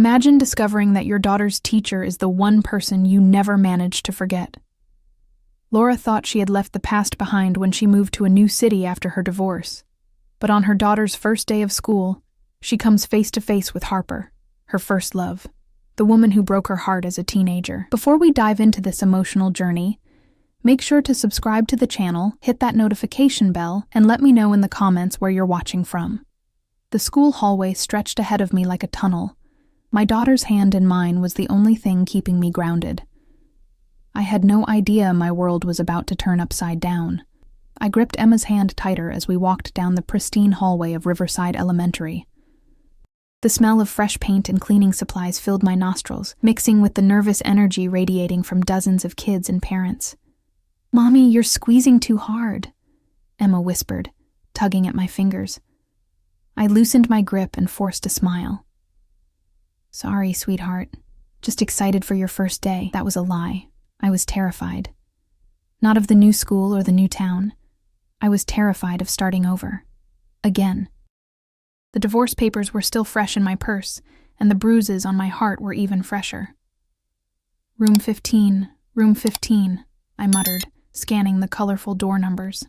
Imagine discovering that your daughter's teacher is the one person you never managed to forget. Laura thought she had left the past behind when she moved to a new city after her divorce. But on her daughter's first day of school, she comes face to face with Harper, her first love, the woman who broke her heart as a teenager. Before we dive into this emotional journey, make sure to subscribe to the channel, hit that notification bell, and let me know in the comments where you're watching from. The school hallway stretched ahead of me like a tunnel. My daughter's hand in mine was the only thing keeping me grounded. I had no idea my world was about to turn upside down. I gripped Emma's hand tighter as we walked down the pristine hallway of Riverside Elementary. The smell of fresh paint and cleaning supplies filled my nostrils, mixing with the nervous energy radiating from dozens of kids and parents. "Mommy, you're squeezing too hard," Emma whispered, tugging at my fingers. I loosened my grip and forced a smile. "Sorry, sweetheart. Just excited for your first day." That was a lie. I was terrified. Not of the new school or the new town. I was terrified of starting over. Again. The divorce papers were still fresh in my purse, and the bruises on my heart were even fresher. Room 15, room 15, I muttered, scanning the colorful door numbers.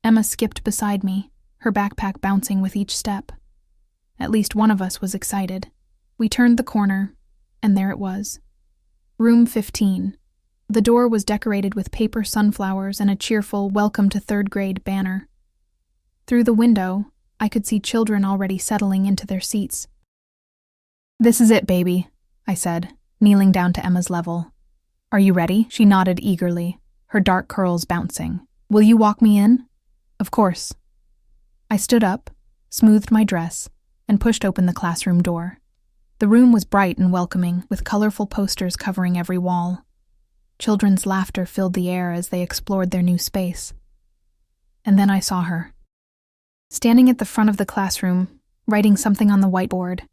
Emma skipped beside me, her backpack bouncing with each step. At least one of us was excited. We turned the corner, and there it was. Room 15. The door was decorated with paper sunflowers and a cheerful "Welcome to Third Grade" banner. Through the window, I could see children already settling into their seats. "This is it, baby," I said, kneeling down to Emma's level. "Are you ready?" She nodded eagerly, her dark curls bouncing. "Will you walk me in?" "Of course." I stood up, smoothed my dress, and pushed open the classroom door. The room was bright and welcoming, with colorful posters covering every wall. Children's laughter filled the air as they explored their new space. And then I saw her. Standing at the front of the classroom, writing something on the whiteboard,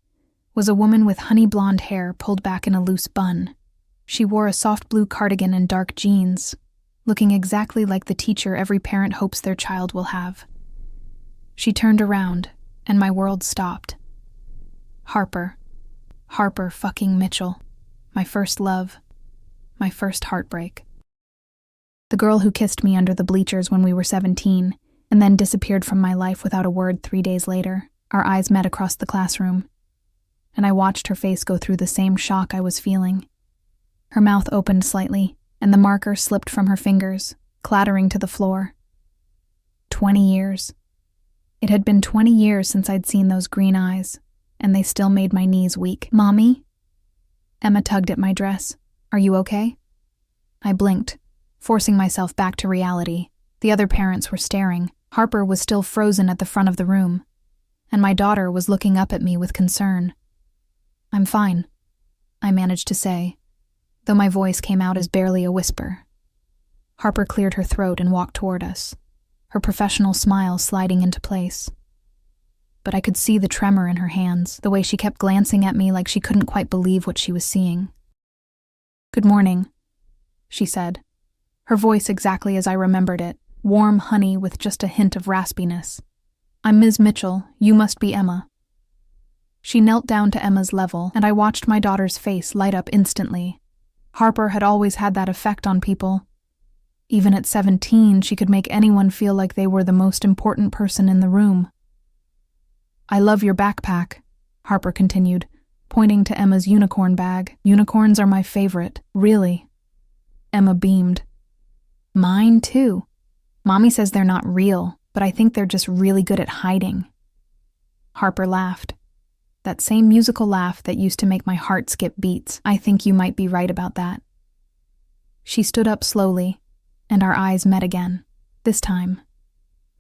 was a woman with honey blonde hair pulled back in a loose bun. She wore a soft blue cardigan and dark jeans, looking exactly like the teacher every parent hopes their child will have. She turned around, and my world stopped. Harper fucking Mitchell. My first love. My first heartbreak. The girl who kissed me under the bleachers when we were 17, and then disappeared from my life without a word 3 days later. Our eyes met across the classroom, and I watched her face go through the same shock I was feeling. Her mouth opened slightly, and the marker slipped from her fingers, clattering to the floor. 20 years. It had been 20 years since I'd seen those green eyes, and they still made my knees weak. "Mommy?" Emma tugged at my dress. "Are you okay?" I blinked, forcing myself back to reality. The other parents were staring. Harper was still frozen at the front of the room, and my daughter was looking up at me with concern. "I'm fine," I managed to say, though my voice came out as barely a whisper. Harper cleared her throat and walked toward us, her professional smile sliding into place. But I could see the tremor in her hands, the way she kept glancing at me like she couldn't quite believe what she was seeing. "Good morning," she said, her voice exactly as I remembered it, warm honey with just a hint of raspiness. "I'm Ms. Mitchell. You must be Emma." She knelt down to Emma's level, and I watched my daughter's face light up instantly. Harper had always had that effect on people. Even at 17, she could make anyone feel like they were the most important person in the room. "I love your backpack," Harper continued, pointing to Emma's unicorn bag. "Unicorns are my favorite, really." Emma beamed. "Mine too. Mommy says they're not real, but I think they're just really good at hiding." Harper laughed. That same musical laugh that used to make my heart skip beats. "I think you might be right about that." She stood up slowly, and our eyes met again. This time,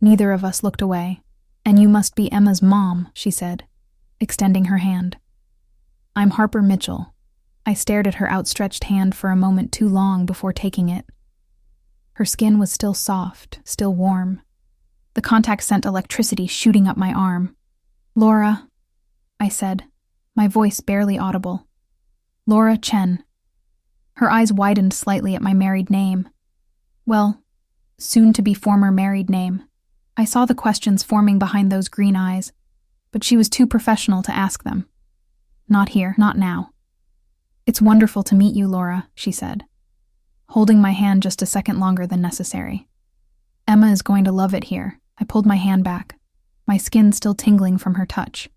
neither of us looked away. "And you must be Emma's mom," she said, extending her hand. "I'm Harper Mitchell." I stared at her outstretched hand for a moment too long before taking it. Her skin was still soft, still warm. The contact sent electricity shooting up my arm. "Laura," I said, my voice barely audible. "Laura Chen." Her eyes widened slightly at my married name. Well, soon-to-be former married name. I saw the questions forming behind those green eyes, but she was too professional to ask them. Not here, not now. It's wonderful to meet you, Laura, she said, holding my hand just a second longer than necessary. Emma is going to love it here. I pulled my hand back, my skin still tingling from her touch.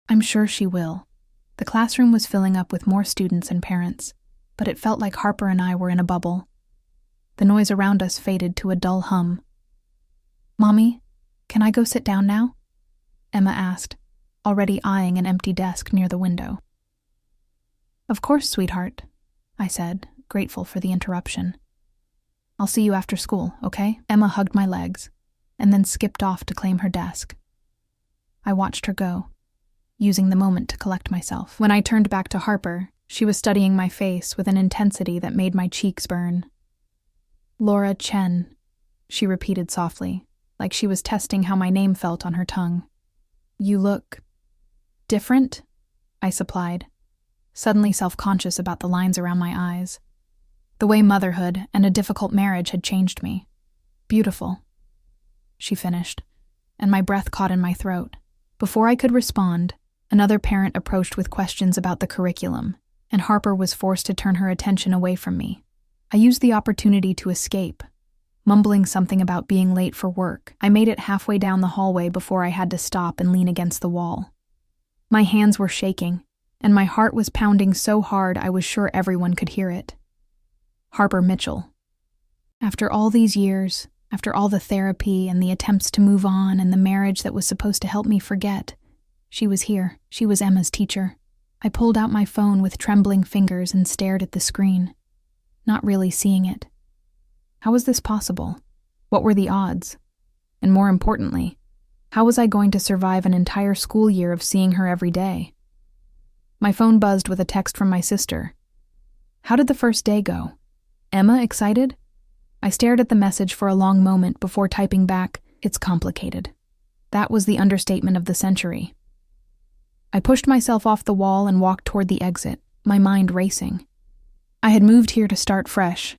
I'm sure she will. The classroom was filling up with more students and parents, but it felt like Harper and I were in a bubble. The noise around us faded to a dull hum. Mommy, can I go sit down now? Emma asked, already eyeing an empty desk near the window. Of course, sweetheart, I said, grateful for the interruption. I'll see you after school, okay? Emma hugged my legs, and then skipped off to claim her desk. I watched her go, using the moment to collect myself. When I turned back to Harper, she was studying my face with an intensity that made my cheeks burn. Laura Chen, she repeated softly, like she was testing how my name felt on her tongue. You look different, I supplied, suddenly self-conscious about the lines around my eyes. The way motherhood and a difficult marriage had changed me. Beautiful, she finished, and my breath caught in my throat. Before I could respond, another parent approached with questions about the curriculum, and Harper was forced to turn her attention away from me. I used the opportunity to escape, mumbling something about being late for work. I made it halfway down the hallway before I had to stop and lean against the wall. My hands were shaking, and my heart was pounding so hard I was sure everyone could hear it. Harper Mitchell. After all these years, after all the therapy and the attempts to move on and the marriage that was supposed to help me forget, she was here. She was Emma's teacher. I pulled out my phone with trembling fingers and stared at the screen, not really seeing it. How was this possible? What were the odds? And more importantly, how was I going to survive an entire school year of seeing her every day? My phone buzzed with a text from my sister. How did the first day go? Emma excited? I stared at the message for a long moment before typing back, "It's complicated." That was the understatement of the century. I pushed myself off the wall and walked toward the exit, my mind racing. I had moved here to start fresh,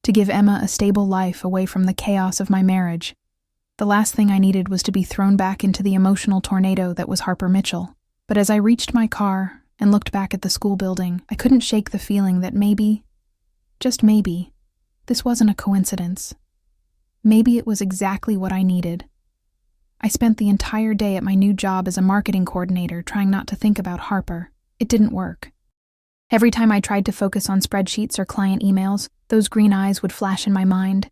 to give Emma a stable life away from the chaos of my marriage. The last thing I needed was to be thrown back into the emotional tornado that was Harper Mitchell. But as I reached my car and looked back at the school building, I couldn't shake the feeling that maybe, just maybe, this wasn't a coincidence. Maybe it was exactly what I needed. I spent the entire day at my new job as a marketing coordinator trying not to think about Harper. It didn't work. Every time I tried to focus on spreadsheets or client emails, those green eyes would flash in my mind,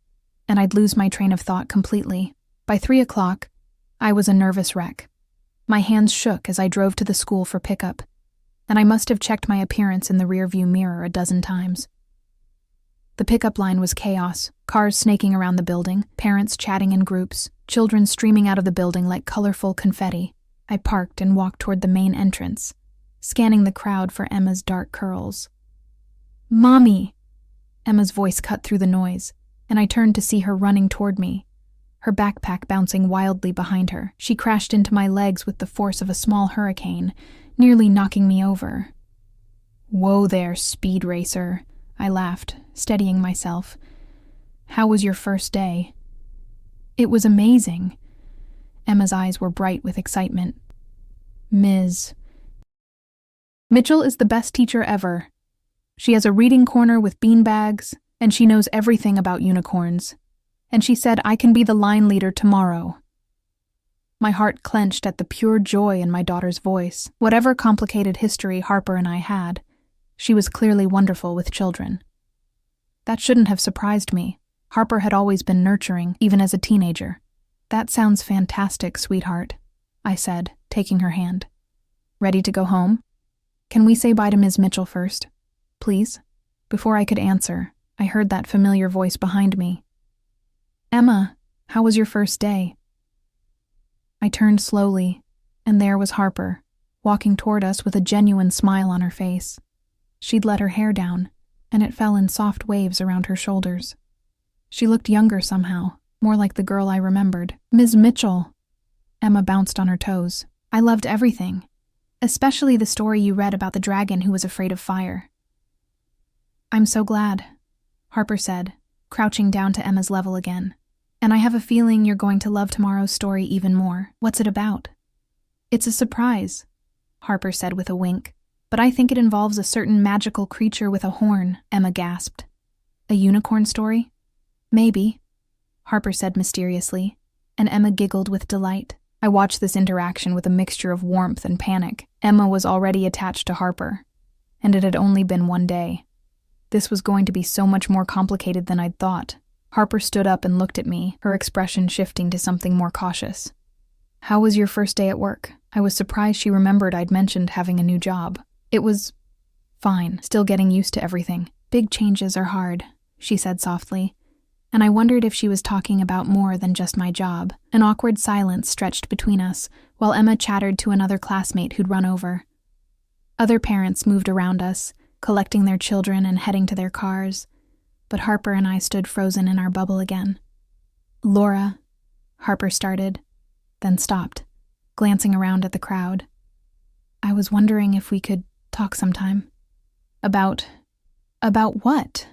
and I'd lose my train of thought completely. By 3 o'clock, I was a nervous wreck. My hands shook as I drove to the school for pickup, and I must have checked my appearance in the rearview mirror a dozen times. The pickup line was chaos, cars snaking around the building, parents chatting in groups, children streaming out of the building like colorful confetti. I parked and walked toward the main entrance, scanning the crowd for Emma's dark curls. "Mommy!" Emma's voice cut through the noise, and I turned to see her running toward me, her backpack bouncing wildly behind her. She crashed into my legs with the force of a small hurricane, nearly knocking me over. "Whoa there, speed racer," I laughed, steadying myself. "How was your first day?" "It was amazing." Emma's eyes were bright with excitement. "Ms. Mitchell is the best teacher ever. She has a reading corner with beanbags, and she knows everything about unicorns. And she said I can be the line leader tomorrow." My heart clenched at the pure joy in my daughter's voice. Whatever complicated history Harper and I had, she was clearly wonderful with children. That shouldn't have surprised me. Harper had always been nurturing, even as a teenager. "That sounds fantastic, sweetheart," I said, taking her hand. "Ready to go home? Can we say bye to Ms. Mitchell first, please?" Before I could answer, I heard that familiar voice behind me. "Emma, how was your first day?" I turned slowly, and there was Harper, walking toward us with a genuine smile on her face. She'd let her hair down, and it fell in soft waves around her shoulders. She looked younger somehow, more like the girl I remembered. "Ms. Mitchell," Emma bounced on her toes. "I loved everything, especially the story you read about the dragon who was afraid of fire." "I'm so glad," Harper said, crouching down to Emma's level again. "And I have a feeling you're going to love tomorrow's story even more." "What's it about?" "It's a surprise. Harper said with a wink. But I think it involves a certain magical creature with a horn, Emma gasped. A unicorn story? Maybe, Harper said mysteriously, and Emma giggled with delight. I watched this interaction with a mixture of warmth and panic. Emma was already attached to Harper, and it had only been one day. This was going to be so much more complicated than I'd thought. Harper stood up and looked at me, her expression shifting to something more cautious. How was your first day at work? I was surprised she remembered I'd mentioned having a new job. It was fine, still getting used to everything. Big changes are hard, she said softly, and I wondered if she was talking about more than just my job. An awkward silence stretched between us, while Emma chattered to another classmate who'd run over. Other parents moved around us, collecting their children and heading to their cars, but Harper and I stood frozen in our bubble again. Laura, Harper started, then stopped, glancing around at the crowd. I was wondering if we could talk sometime. About what?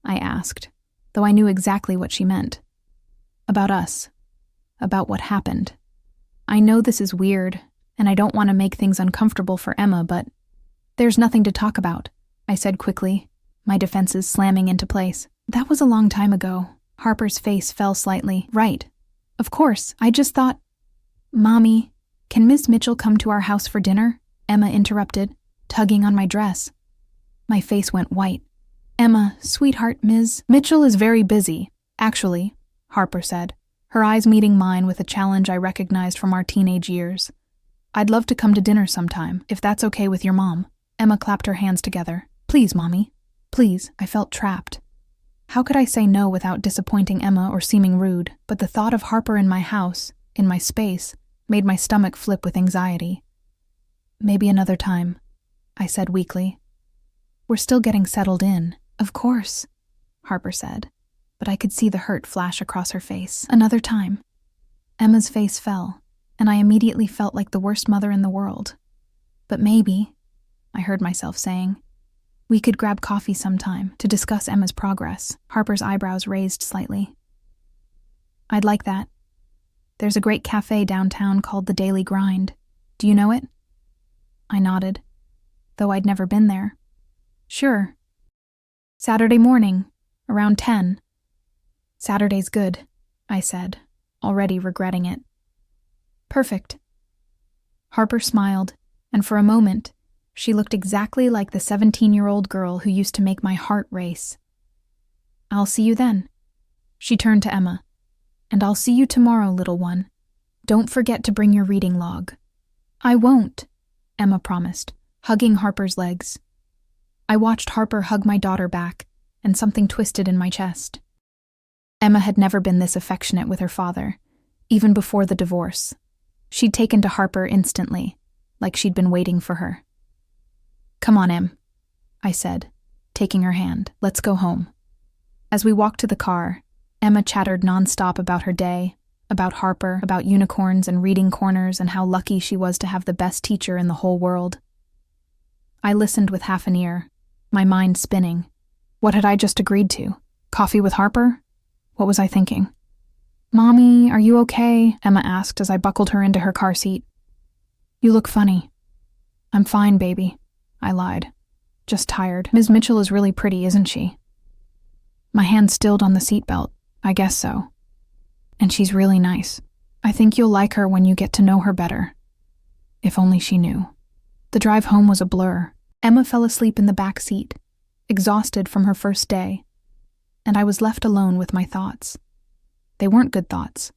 I asked, though I knew exactly what she meant. About us. About what happened. I know this is weird, and I don't want to make things uncomfortable for Emma, but there's nothing to talk about, I said quickly, my defenses slamming into place. That was a long time ago. Harper's face fell slightly. Right. Of course, I just thought... Mommy, can Ms. Mitchell come to our house for dinner? Emma interrupted, tugging on my dress. My face went white. Emma, sweetheart, Ms. Mitchell is very busy, actually, Harper said, her eyes meeting mine with a challenge I recognized from our teenage years. I'd love to come to dinner sometime, if that's okay with your mom. Emma clapped her hands together. Please, Mommy. Please. I felt trapped. How could I say no without disappointing Emma or seeming rude? But the thought of Harper in my house, in my space, made my stomach flip with anxiety. Maybe another time, I said weakly. We're still getting settled in. Of course, Harper said, but I could see the hurt flash across her face. Another time. Emma's face fell, and I immediately felt like the worst mother in the world. But maybe, I heard myself saying, we could grab coffee sometime to discuss Emma's progress. Harper's eyebrows raised slightly. I'd like that. There's a great cafe downtown called The Daily Grind. Do you know it? I nodded, though I'd never been there. Sure. Saturday morning, around 10. Saturday's good, I said, already regretting it. Perfect. Harper smiled, and for a moment, she looked exactly like the 17-year-old girl who used to make my heart race. I'll see you then. She turned to Emma. And I'll see you tomorrow, little one. Don't forget to bring your reading log. I won't, Emma promised, hugging Harper's legs. I watched Harper hug my daughter back, and something twisted in my chest. Emma had never been this affectionate with her father, even before the divorce. She'd taken to Harper instantly, like she'd been waiting for her. Come on, Em, I said, taking her hand. Let's go home. As we walked to the car, Emma chattered nonstop about her day, about Harper, about unicorns and reading corners, and how lucky she was to have the best teacher in the whole world. I listened with half an ear, my mind spinning. What had I just agreed to? Coffee with Harper? What was I thinking? Mommy, are you okay? Emma asked as I buckled her into her car seat. You look funny. I'm fine, baby, I lied. Just tired. Ms. Mitchell is really pretty, isn't she? My hand stilled on the seatbelt. I guess so. And she's really nice. I think you'll like her when you get to know her better. If only she knew. The drive home was a blur. Emma fell asleep in the back seat, exhausted from her first day, and I was left alone with my thoughts. They weren't good thoughts.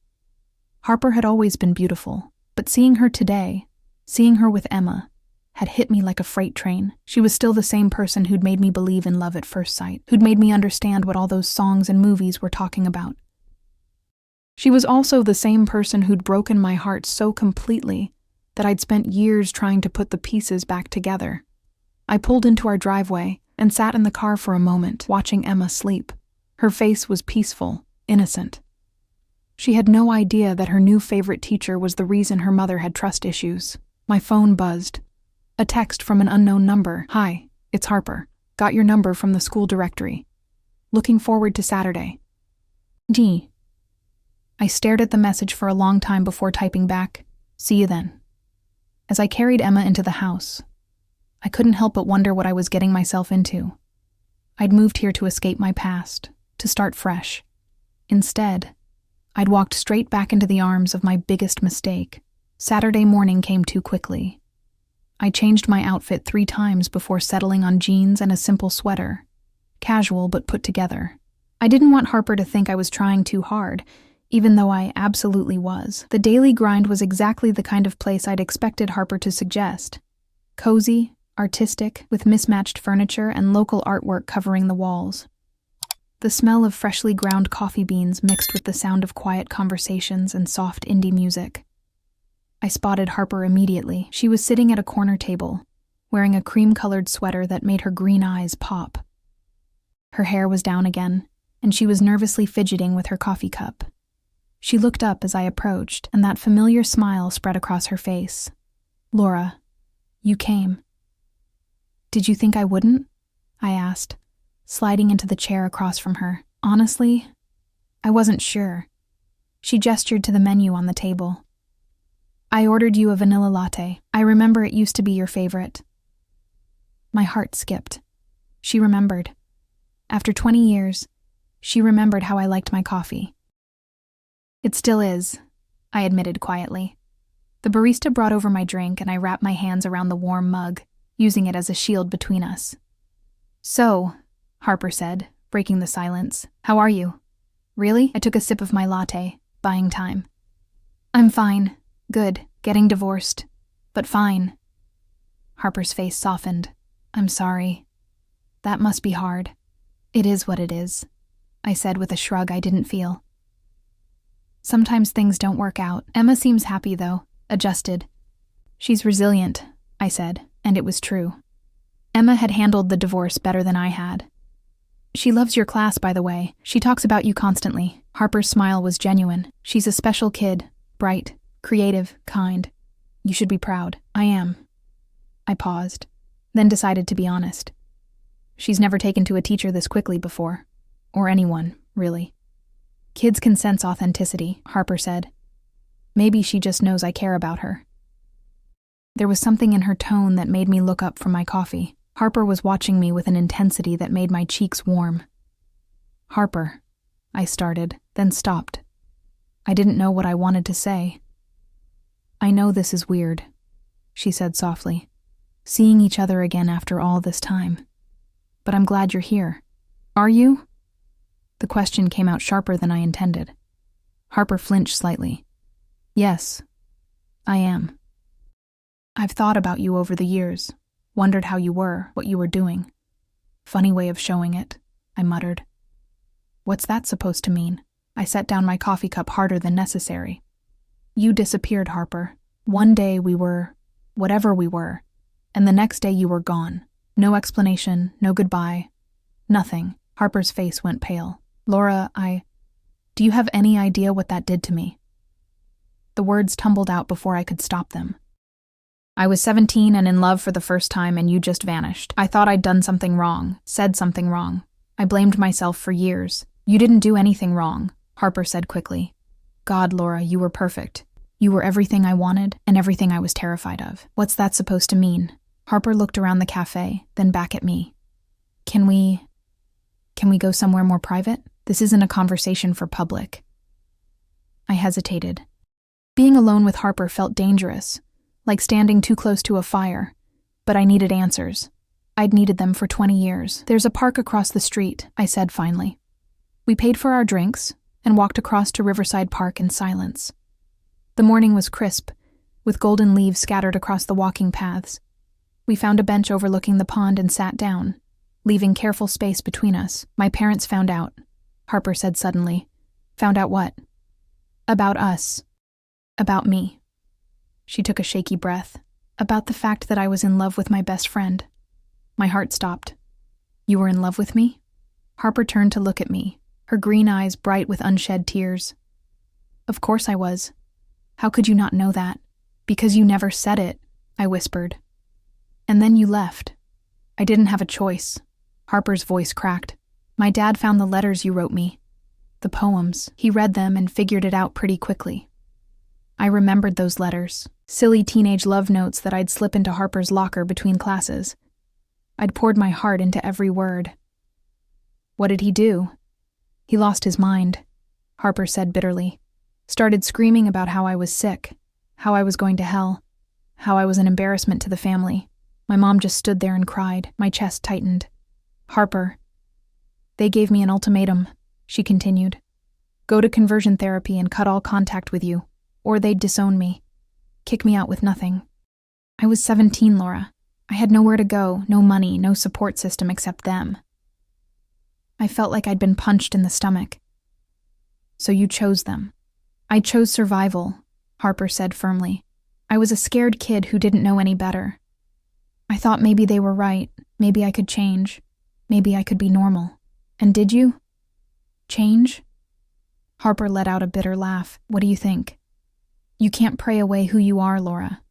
Harper had always been beautiful, but seeing her today, seeing her with Emma, had hit me like a freight train. She was still the same person who'd made me believe in love at first sight, who'd made me understand what all those songs and movies were talking about. She was also the same person who'd broken my heart so completely that I'd spent years trying to put the pieces back together. I pulled into our driveway and sat in the car for a moment, watching Emma sleep. Her face was peaceful, innocent. She had no idea that her new favorite teacher was the reason her mother had trust issues. My phone buzzed. A text from an unknown number. Hi, it's Harper. Got your number from the school directory. Looking forward to Saturday. Gee. I stared at the message for a long time before typing back, see you then. As I carried Emma into the house, I couldn't help but wonder what I was getting myself into. I'd moved here to escape my past, to start fresh. Instead, I'd walked straight back into the arms of my biggest mistake. Saturday morning came too quickly. I changed my outfit 3 times before settling on jeans and a simple sweater. Casual but put together. I didn't want Harper to think I was trying too hard, even though I absolutely was. The daily grind was exactly the kind of place I'd expected Harper to suggest. Cozy, artistic, with mismatched furniture and local artwork covering the walls. The smell of freshly ground coffee beans mixed with the sound of quiet conversations and soft indie music. I spotted Harper immediately. She was sitting at a corner table, wearing a cream-colored sweater that made her green eyes pop. Her hair was down again, and she was nervously fidgeting with her coffee cup. She looked up as I approached, and that familiar smile spread across her face. "Laura, you came." "Did you think I wouldn't?" I asked, sliding into the chair across from her. "Honestly, I wasn't sure." She gestured to the menu on the table. "I ordered you a vanilla latte. I remember it used to be your favorite." My heart skipped. She remembered. After 20 years, she remembered how I liked my coffee. "It still is," I admitted quietly. The barista brought over my drink and I wrapped my hands around the warm mug, using it as a shield between us. "So," Harper said, breaking the silence, "how are you?" "Really?" I took a sip of my latte, buying time. "I'm fine. Good. Getting divorced. But fine." Harper's face softened. "I'm sorry. That must be hard." "It is what it is," I said with a shrug I didn't feel. "Sometimes things don't work out." Emma seems happy, though, adjusted. "She's resilient," I said, and it was true. Emma had handled the divorce better than I had. "She loves your class, by the way. She talks about you constantly." Harper's smile was genuine. "She's a special kid, bright, creative, kind. You should be proud." "I am." I paused, then decided to be honest. "She's never taken to a teacher this quickly before. Or anyone, really." "Kids can sense authenticity," Harper said. "Maybe she just knows I care about her." There was something in her tone that made me look up from my coffee. Harper was watching me with an intensity that made my cheeks warm. "Harper," I started, then stopped. I didn't know what I wanted to say. "I know this is weird," she said softly. "Seeing each other again after all this time. But I'm glad you're here." "Are you?" The question came out sharper than I intended. Harper flinched slightly. "Yes, I am. I've thought about you over the years, wondered how you were, what you were doing." "Funny way of showing it," I muttered. "What's that supposed to mean?" I set down my coffee cup harder than necessary. "You disappeared, Harper. One day we were whatever we were, and the next day you were gone. No explanation, no goodbye, nothing." Harper's face went pale. "Laura, do you have any idea what that did to me?" The words tumbled out before I could stop them. "I was 17 and in love for the first time and you just vanished. I thought I'd done something wrong, said something wrong. I blamed myself for years." "You didn't do anything wrong," Harper said quickly. "God, Laura, you were perfect. You were everything I wanted and everything I was terrified of." "What's that supposed to mean?" Harper looked around the cafe, then back at me. Can we go somewhere more private? This isn't a conversation for public." I hesitated. Being alone with Harper felt dangerous, like standing too close to a fire, but I needed answers. I'd needed them for 20 years. "There's a park across the street," I said finally. We paid for our drinks and walked across to Riverside Park in silence. The morning was crisp, with golden leaves scattered across the walking paths. We found a bench overlooking the pond and sat down, leaving careful space between us. "My parents found out," Harper said suddenly. "Found out what?" "About us. About me." She took a shaky breath. "About the fact that I was in love with my best friend." My heart stopped. "You were in love with me?" Harper turned to look at me, her green eyes bright with unshed tears. "Of course I was. How could you not know that?" "Because you never said it," I whispered. "And then you left. I didn't have a choice." Harper's voice cracked. "My dad found the letters you wrote me. The poems. He read them and figured it out pretty quickly. I remembered those letters. Silly teenage love notes that I'd slip into Harper's locker between classes. I'd poured my heart into every word. What did he do? He lost his mind, Harper said bitterly. Started screaming about how I was sick, how I was going to hell, how I was an embarrassment to the family. My mom just stood there and cried. My chest tightened. Harper. They gave me an ultimatum, she continued. Go to conversion therapy and cut all contact with you, or they'd disown me. Kick me out with nothing. I was 17, Laura. I had nowhere to go, no money, no support system except them. I felt like I'd been punched in the stomach. So you chose them. I chose survival, Harper said firmly. I was a scared kid who didn't know any better. I thought maybe they were right, maybe I could change, maybe I could be normal. And did you? Change? Harper let out a bitter laugh. What do you think? You can't pray away who you are, Laura.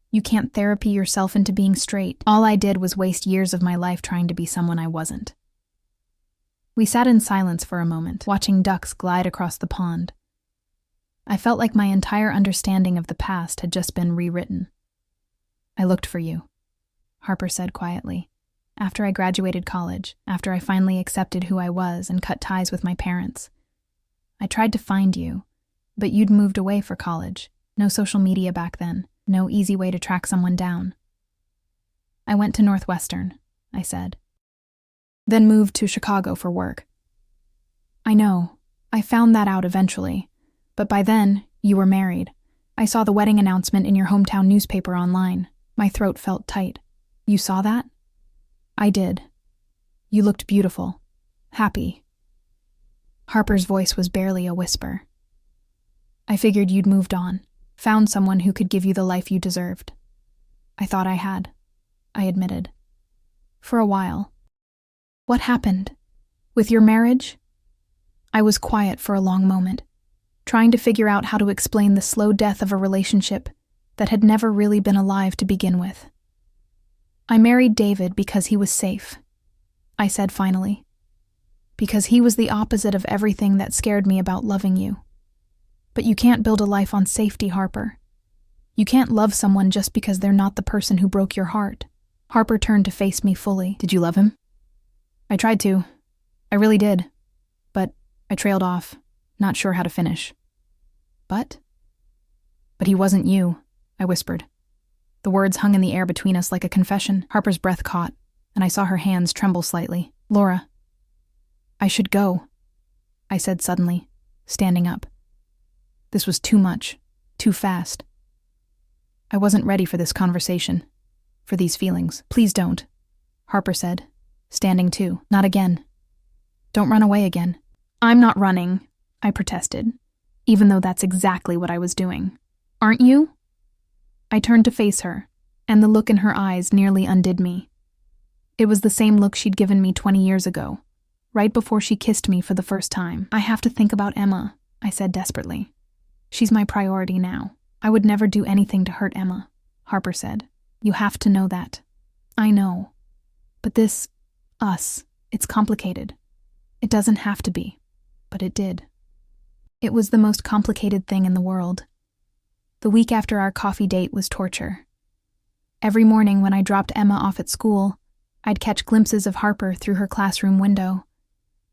You can't therapy yourself into being straight. All I did was waste years of my life trying to be someone I wasn't. We sat in silence for a moment, watching ducks glide across the pond. I felt like my entire understanding of the past had just been rewritten. I looked for you, Harper said quietly. After I graduated college, after I finally accepted who I was and cut ties with my parents. I tried to find you, but you'd moved away for college. No social media back then, no easy way to track someone down. I went to Northwestern, I said. Then moved to Chicago for work. I know, I found that out eventually, but by then, you were married. I saw the wedding announcement in your hometown newspaper online. My throat felt tight. You saw that? I did. You looked beautiful. Happy. Harper's voice was barely a whisper. I figured you'd moved on, found someone who could give you the life you deserved. I thought I had, I admitted. For a while. What happened? With your marriage? I was quiet for a long moment, trying to figure out how to explain the slow death of a relationship that had never really been alive to begin with. I married David because he was safe, I said finally. Because he was the opposite of everything that scared me about loving you. But you can't build a life on safety, Harper. You can't love someone just because they're not the person who broke your heart. Harper turned to face me fully. Did you love him? I tried to. I really did. But I trailed off, not sure how to finish. But he wasn't you, I whispered. The words hung in the air between us like a confession. Harper's breath caught, and I saw her hands tremble slightly. Laura. I should go, I said suddenly, standing up. This was too much, too fast. I wasn't ready for this conversation, for these feelings. Please don't, Harper said, standing too. Not again. Don't run away again. I'm not running, I protested, even though that's exactly what I was doing. Aren't you? I turned to face her, and the look in her eyes nearly undid me. It was the same look she'd given me 20 years ago, right before she kissed me for the first time. I have to think about Emma, I said desperately. She's my priority now. I would never do anything to hurt Emma, Harper said. You have to know that. I know. But this, us, it's complicated. It doesn't have to be, but it did. It was the most complicated thing in the world. The week after our coffee date was torture. Every morning when I dropped Emma off at school, I'd catch glimpses of Harper through her classroom window.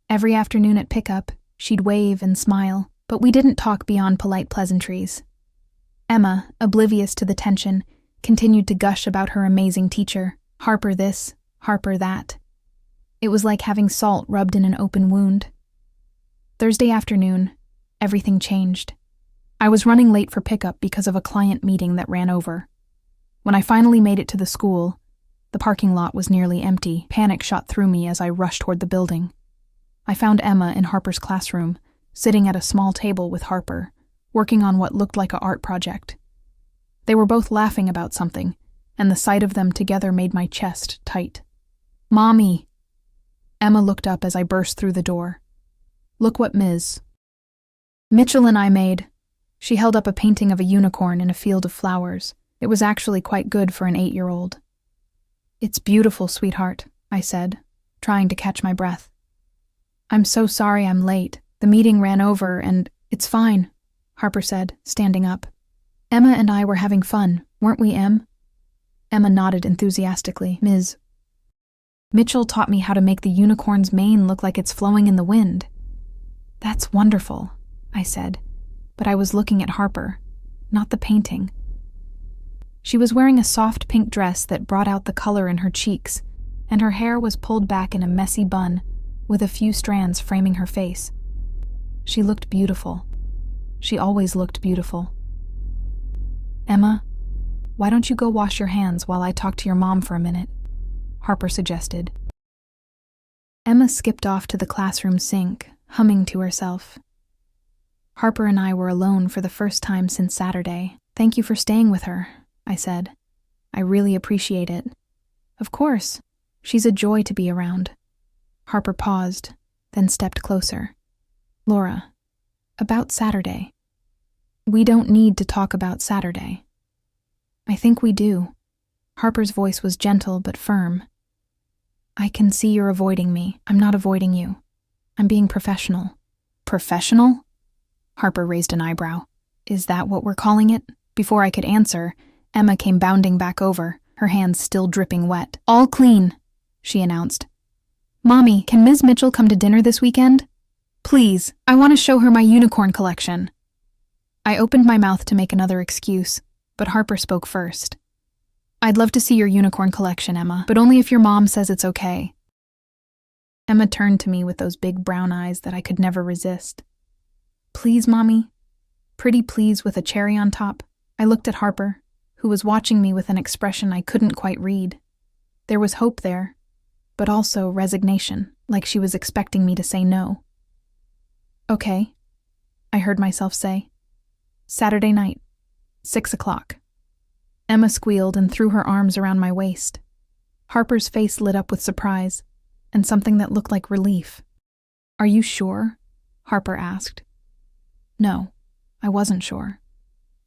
Every afternoon at pickup, she'd wave and smile, but we didn't talk beyond polite pleasantries. Emma, oblivious to the tension, continued to gush about her amazing teacher, Harper this, Harper that. It was like having salt rubbed in an open wound. Thursday afternoon, everything changed. I was running late for pickup because of a client meeting that ran over. When I finally made it to the school, the parking lot was nearly empty. Panic shot through me as I rushed toward the building. I found Emma in Harper's classroom, sitting at a small table with Harper, working on what looked like an art project. They were both laughing about something, and the sight of them together made my chest tight. Mommy! Emma looked up as I burst through the door. Look what Ms. Mitchell and I made. She held up a painting of a unicorn in a field of flowers. It was actually quite good for an 8-year-old. It's beautiful, sweetheart, I said, trying to catch my breath. I'm so sorry I'm late. The meeting ran over and it's fine, Harper said, standing up. Emma and I were having fun, weren't we, Em? Emma nodded enthusiastically. Ms. Mitchell taught me how to make the unicorn's mane look like it's flowing in the wind. That's wonderful, I said, but I was looking at Harper, not the painting. She was wearing a soft pink dress that brought out the color in her cheeks, and her hair was pulled back in a messy bun, with a few strands framing her face. She looked beautiful. She always looked beautiful. Emma, why don't you go wash your hands while I talk to your mom for a minute? Harper suggested. Emma skipped off to the classroom sink, humming to herself. Harper and I were alone for the first time since Saturday. Thank you for staying with her, I said. I really appreciate it. Of course. She's a joy to be around. Harper paused, then stepped closer. Laura, about Saturday. We don't need to talk about Saturday. I think we do. Harper's voice was gentle but firm. I can see you're avoiding me. I'm not avoiding you. I'm being professional. Professional? Harper raised an eyebrow. Is that what we're calling it? Before I could answer, Emma came bounding back over, her hands still dripping wet. All clean, she announced. Mommy, can Ms. Mitchell come to dinner this weekend? Please, I want to show her my unicorn collection. I opened my mouth to make another excuse, but Harper spoke first. I'd love to see your unicorn collection, Emma, but only if your mom says it's okay. Emma turned to me with those big brown eyes that I could never resist. Please, Mommy? Pretty please with a cherry on top. I looked at Harper, who was watching me with an expression I couldn't quite read. There was hope there, but also resignation, like she was expecting me to say no. Okay, I heard myself say. Saturday night, 6 o'clock. Emma squealed and threw her arms around my waist. Harper's face lit up with surprise, and something that looked like relief. Are you sure? Harper asked. No, I wasn't sure.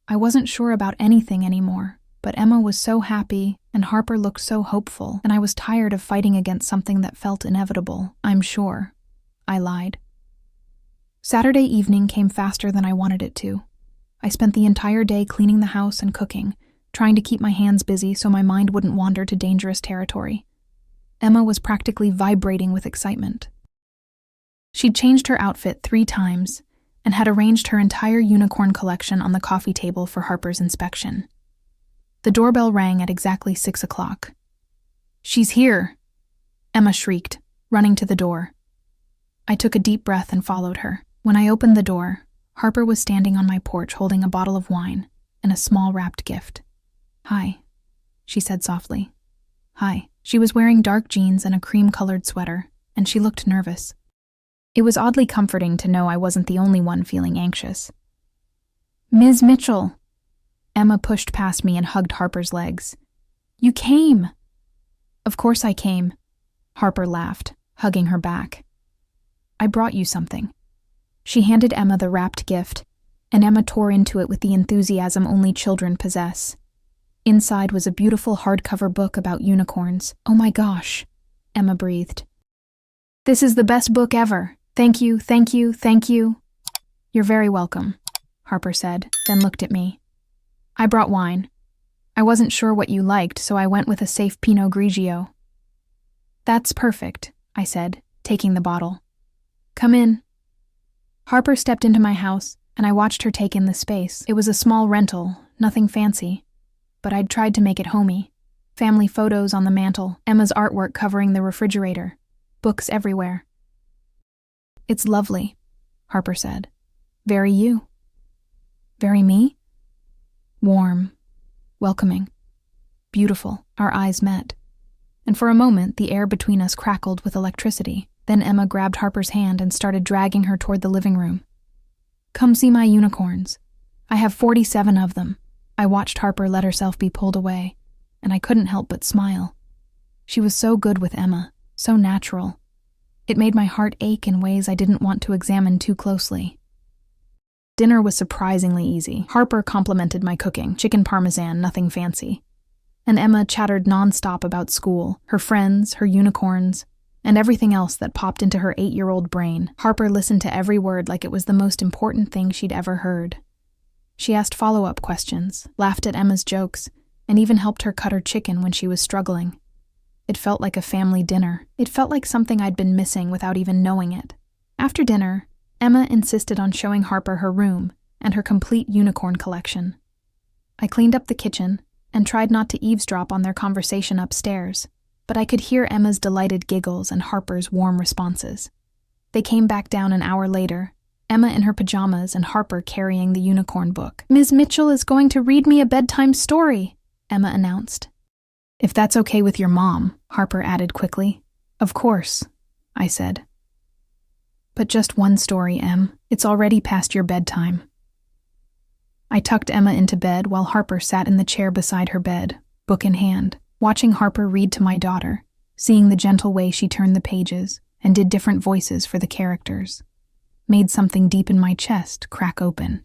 I wasn't sure about anything anymore, but Emma was so happy and Harper looked so hopeful, and I was tired of fighting against something that felt inevitable. I'm sure. I lied. Saturday evening came faster than I wanted it to. I spent the entire day cleaning the house and cooking, trying to keep my hands busy so my mind wouldn't wander to dangerous territory. Emma was practically vibrating with excitement. She'd changed her outfit 3 times and had arranged her entire unicorn collection on the coffee table for Harper's inspection. The doorbell rang at exactly 6 o'clock. She's here, Emma shrieked, running to the door. I took a deep breath and followed her. When I opened the door, Harper was standing on my porch holding a bottle of wine and a small wrapped gift. Hi, she said softly. Hi. She was wearing dark jeans and a cream-colored sweater, and she looked nervous. It was oddly comforting to know I wasn't the only one feeling anxious. Ms. Mitchell. Emma pushed past me and hugged Harper's legs. You came. Of course I came. Harper laughed, hugging her back. I brought you something. She handed Emma the wrapped gift, and Emma tore into it with the enthusiasm only children possess. Inside was a beautiful hardcover book about unicorns. Oh my gosh, Emma breathed. This is the best book ever. Thank you, thank you, thank you. You're very welcome, Harper said, then looked at me. I brought wine. I wasn't sure what you liked, so I went with a safe Pinot Grigio. That's perfect, I said, taking the bottle. Come in. Harper stepped into my house, and I watched her take in the space. It was a small rental, nothing fancy. But I'd tried to make it homey. Family photos on the mantel, Emma's artwork covering the refrigerator, books everywhere. It's lovely, Harper said. Very you. Very me? Warm, welcoming, beautiful. Our eyes met. And for a moment, the air between us crackled with electricity. Then Emma grabbed Harper's hand and started dragging her toward the living room. Come see my unicorns. I have 47 of them. I watched Harper let herself be pulled away, and I couldn't help but smile. She was so good with Emma, so natural. It made my heart ache in ways I didn't want to examine too closely. Dinner was surprisingly easy. Harper complimented my cooking, chicken parmesan, nothing fancy. And Emma chattered nonstop about school, her friends, her unicorns, and everything else that popped into her 8-year-old brain. Harper listened to every word like it was the most important thing she'd ever heard. She asked follow-up questions, laughed at Emma's jokes, and even helped her cut her chicken when she was struggling. It felt like a family dinner. It felt like something I'd been missing without even knowing it. After dinner, Emma insisted on showing Harper her room and her complete unicorn collection. I cleaned up the kitchen and tried not to eavesdrop on their conversation upstairs, but I could hear Emma's delighted giggles and Harper's warm responses. They came back down an hour later, Emma in her pajamas and Harper carrying the unicorn book. "Ms. Mitchell is going to read me a bedtime story," Emma announced. "If that's okay with your mom," Harper added quickly. "Of course," I said. "But just one story, Em. It's already past your bedtime." I tucked Emma into bed while Harper sat in the chair beside her bed, book in hand, watching Harper read to my daughter, seeing the gentle way she turned the pages and did different voices for the characters. Made something deep in my chest crack open.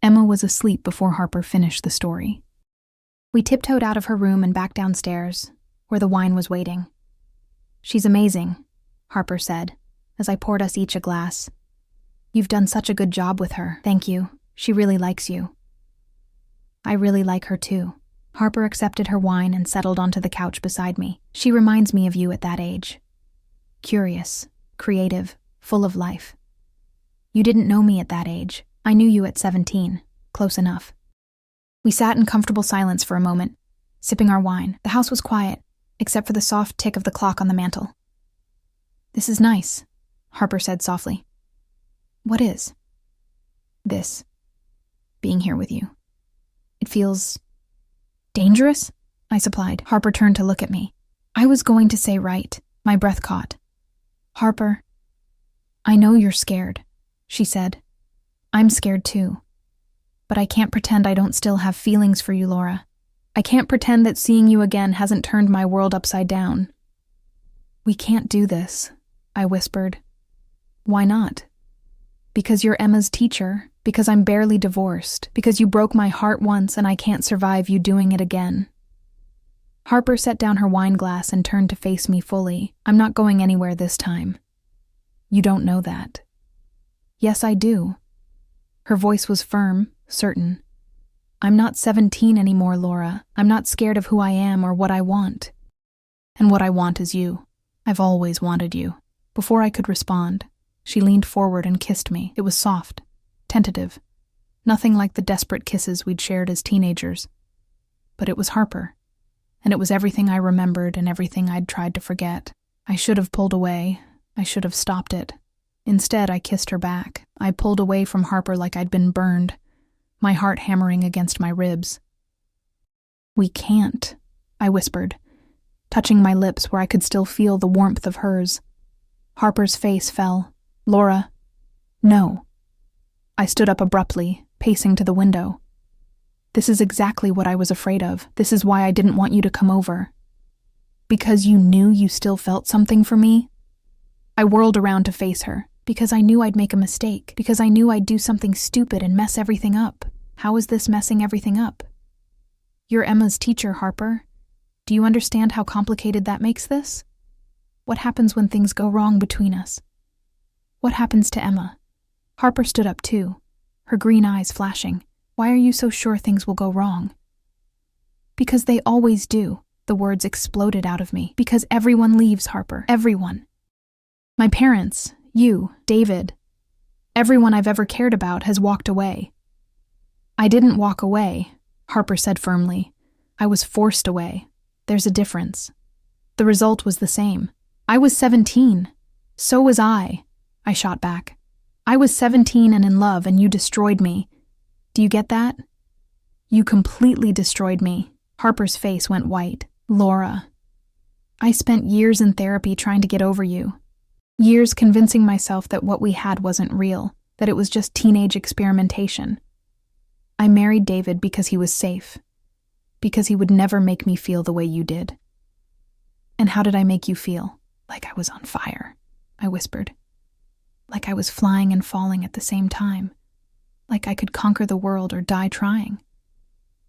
Emma was asleep before Harper finished the story. We tiptoed out of her room and back downstairs, where the wine was waiting. "She's amazing," Harper said, as I poured us each a glass. "You've done such a good job with her. Thank you. She really likes you." "I really like her too." Harper accepted her wine and settled onto the couch beside me. "She reminds me of you at that age. Curious, creative, full of life. You didn't know me at that age. I knew you at 17. Close enough." We sat in comfortable silence for a moment, sipping our wine. The house was quiet, except for the soft tick of the clock on the mantel. "This is nice," Harper said softly. "What is?" "This. Being here with you. It feels dangerous," I supplied. Harper turned to look at me. I was going to say right. My breath caught. "Harper, I know you're scared," she said. "I'm scared too. But I can't pretend I don't still have feelings for you, Laura. I can't pretend that seeing you again hasn't turned my world upside down." "We can't do this," I whispered. "Why not?" "Because you're Emma's teacher, because I'm barely divorced, because you broke my heart once and I can't survive you doing it again." Harper set down her wine glass and turned to face me fully. "I'm not going anywhere this time." "You don't know that." "Yes, I do." Her voice was firm, certain. "I'm not 17 anymore, Laura. I'm not scared of who I am or what I want. And what I want is you. I've always wanted you." Before I could respond, she leaned forward and kissed me. It was soft, tentative, nothing like the desperate kisses we'd shared as teenagers. But it was Harper, and it was everything I remembered and everything I'd tried to forget. I should have pulled away. I should have stopped it. Instead, I kissed her back. I pulled away from Harper like I'd been burned, my heart hammering against my ribs. "We can't," I whispered, touching my lips where I could still feel the warmth of hers. Harper's face fell. "Laura, no." I stood up abruptly, pacing to the window. "This is exactly what I was afraid of. This is why I didn't want you to come over." "Because you knew you still felt something for me?" I whirled around to face her. "Because I knew I'd make a mistake. Because I knew I'd do something stupid and mess everything up." "How is this messing everything up?" "You're Emma's teacher, Harper. Do you understand how complicated that makes this? What happens when things go wrong between us? What happens to Emma?" Harper stood up too, her green eyes flashing. "Why are you so sure things will go wrong?" "Because they always do," the words exploded out of me. "Because everyone leaves, Harper. Everyone. My parents, you, David. Everyone I've ever cared about has walked away." "I didn't walk away," Harper said firmly. "I was forced away. There's a difference. The result was the same. I was 17. So was I shot back. "I was 17 and in love, and you destroyed me. Do you get that? You completely destroyed me." Harper's face went white. "Laura, I spent years in therapy trying to get over you. Years convincing myself that what we had wasn't real, that it was just teenage experimentation. I married David because he was safe, because he would never make me feel the way you did." "And how did I make you feel?" "Like I was on fire," I whispered. "Like I was flying and falling at the same time. Like I could conquer the world or die trying."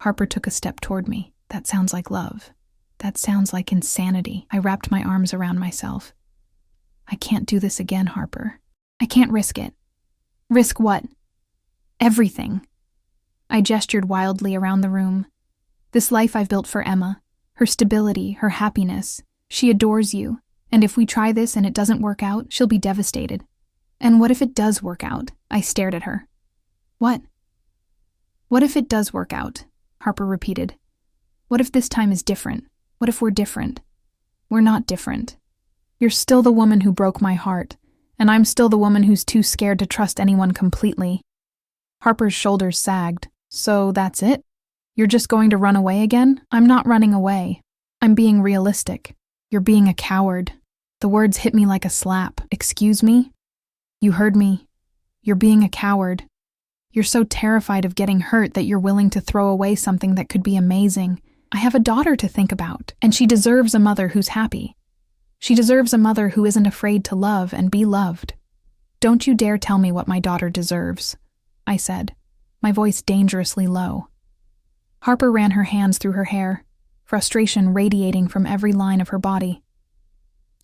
Harper took a step toward me. "That sounds like love. That sounds like insanity." I wrapped my arms around myself. "I can't do this again, Harper. I can't risk it." "Risk what?" "Everything. I gestured wildly around the room. This life I've built for Emma, her stability, her happiness. She adores you, and if we try this and it doesn't work out, she'll be devastated. And what if it does work out? I stared at her. What? What if it does work out? Harper repeated. What if this time is different? What if we're different? We're not different. You're still the woman who broke my heart, and I'm still the woman who's too scared to trust anyone completely. Harper's shoulders sagged. So that's it? You're just going to run away again? I'm not running away. I'm being realistic. You're being a coward. The words hit me like a slap. Excuse me? You heard me. You're being a coward. You're so terrified of getting hurt that you're willing to throw away something that could be amazing. I have a daughter to think about, and she deserves a mother who's happy. She deserves a mother who isn't afraid to love and be loved. Don't you dare tell me what my daughter deserves, I said, my voice dangerously low. Harper ran her hands through her hair, frustration radiating from every line of her body.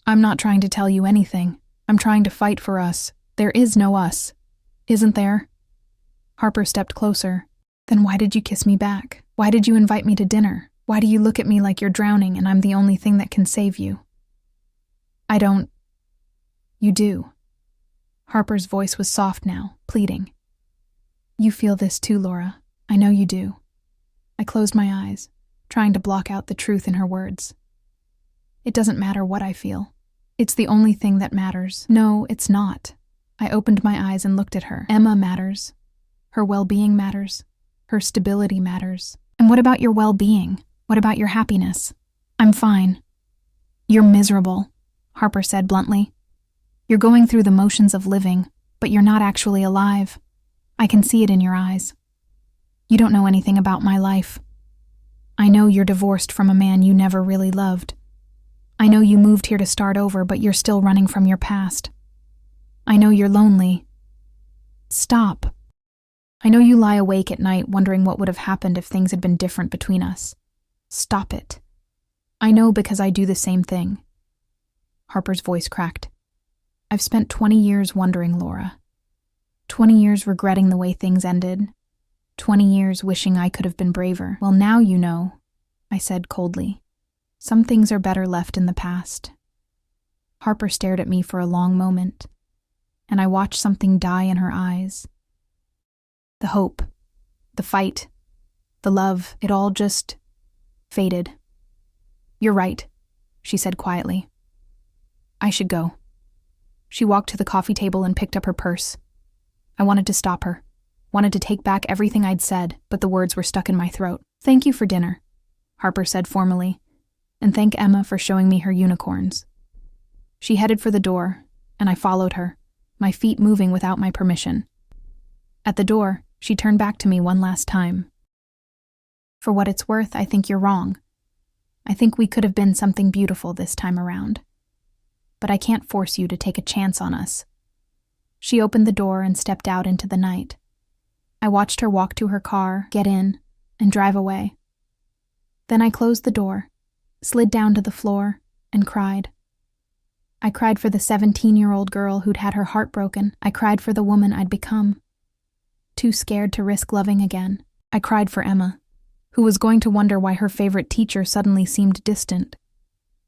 I'm not trying to tell you anything. I'm trying to fight for us. There is no us. Isn't there? Harper stepped closer. Then why did you kiss me back? Why did you invite me to dinner? Why do you look at me like you're drowning and I'm the only thing that can save you? I don't. You do. Harper's voice was soft now, pleading. You feel this too, Laura. I know you do. I closed my eyes, trying to block out the truth in her words. It doesn't matter what I feel. It's the only thing that matters. No, it's not. I opened my eyes and looked at her. Emma matters. Her well-being matters. Her stability matters. And what about your well-being? What about your happiness? I'm fine. You're miserable, Harper said bluntly. You're going through the motions of living, but you're not actually alive. I can see it in your eyes. You don't know anything about my life. I know you're divorced from a man you never really loved. I know you moved here to start over, but you're still running from your past. I know you're lonely. Stop. I know you lie awake at night wondering what would have happened if things had been different between us. Stop it. I know because I do the same thing. Harper's voice cracked. I've spent 20 years wondering, Laura. 20 years regretting the way things ended. 20 years wishing I could have been braver. Well, now you know, I said coldly. Some things are better left in the past. Harper stared at me for a long moment, and I watched something die in her eyes. The hope, the fight, the love, it all just faded. You're right, she said quietly. I should go. She walked to the coffee table and picked up her purse. I wanted to stop her, wanted to take back everything I'd said, but the words were stuck in my throat. Thank you for dinner, Harper said formally, and thank Emma for showing me her unicorns. She headed for the door, and I followed her, my feet moving without my permission. At the door, she turned back to me one last time. For what it's worth, I think you're wrong. I think we could have been something beautiful this time around. But I can't force you to take a chance on us. She opened the door and stepped out into the night. I watched her walk to her car, get in, and drive away. Then I closed the door, slid down to the floor, and cried. I cried for the 17-year-old girl who'd had her heart broken. I cried for the woman I'd become. Too scared to risk loving again, I cried for Emma, who was going to wonder why her favorite teacher suddenly seemed distant.